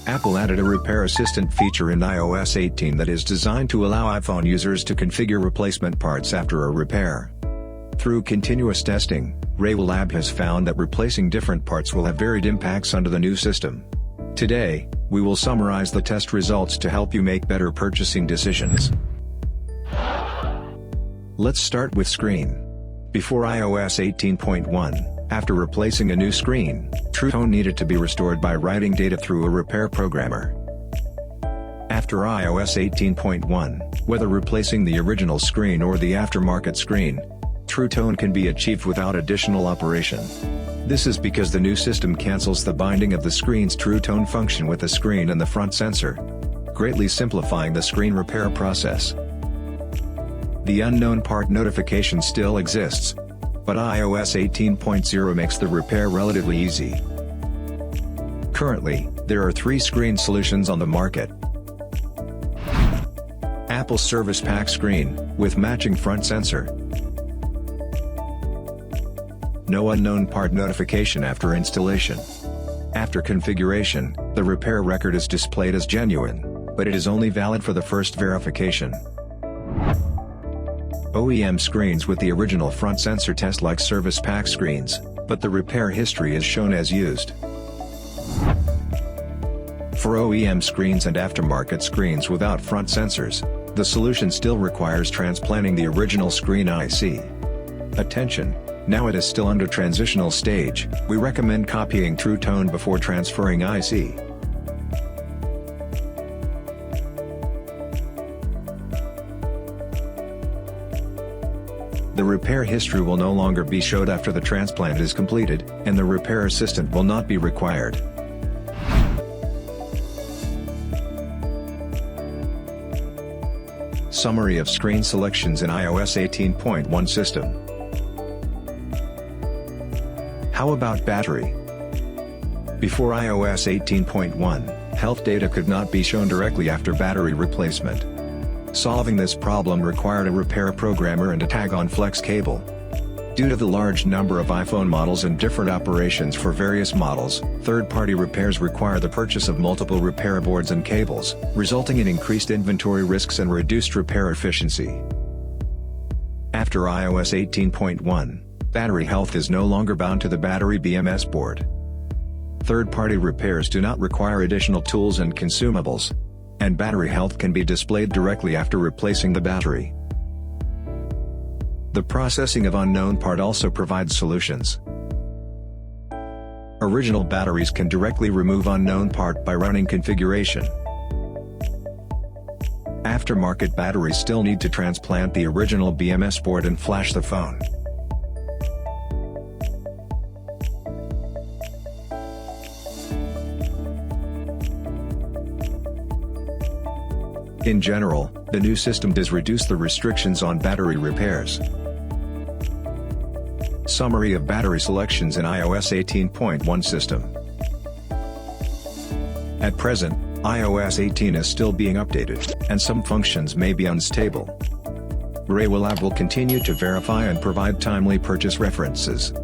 Apple added a repair assistant feature in iOS 18 that is designed to allow iPhone users to configure replacement parts after a repair. Through continuous testing, REWA Lab has found that replacing different parts will have varied impacts under the new system. Today, we will summarize the test results to help you make better purchasing decisions. Let's start with screen. Before iOS 18.1, after replacing a new screen, True Tone needed to be restored by writing data through a repair programmer. After iOS 18.1, whether replacing the original screen or the aftermarket screen, True Tone can be achieved without additional operation. This is because the new system cancels the binding of the screen's True Tone function with the screen and the front sensor, greatly simplifying the screen repair process. The unknown part notification still exists, but iOS 18.0 makes the repair relatively easy. Currently, there are 3 screen solutions on the market. Apple's Service Pack screen, with matching front sensor. No unknown part notification after installation. After configuration, the repair record is displayed as genuine, but it is only valid for the first verification. OEM screens with the original front sensor test like Service Pack screens, but the repair history is shown as used. For OEM screens and aftermarket screens without front sensors, the solution still requires transplanting the original screen IC. Attention! Now it is still under transitional stage, we recommend copying True Tone before transferring IC. The repair history will no longer be showed after the transplant is completed, and the repair assistant will not be required. Summary of screen selections in iOS 18.1 system. How about battery? Before iOS 18.1, health data could not be shown directly after battery replacement. Solving this problem required a repair programmer and a tag-on flex cable. Due to the large number of iPhone models and different operations for various models, third-party repairs require the purchase of multiple repair boards and cables, resulting in increased inventory risks and reduced repair efficiency. After iOS 18.1, battery health is no longer bound to the battery BMS board. Third-party repairs do not require additional tools and consumables, and battery health can be displayed directly after replacing the battery. The processing of unknown part also provides solutions. Original batteries can directly remove unknown part by running configuration. Aftermarket batteries still need to transplant the original BMS board and flash the phone. In general, the new system does reduce the restrictions on battery repairs. Summary of battery selections in iOS 18.1 system. At present, iOS 18 is still being updated, and some functions may be unstable. REWA Lab will continue to verify and provide timely purchase references.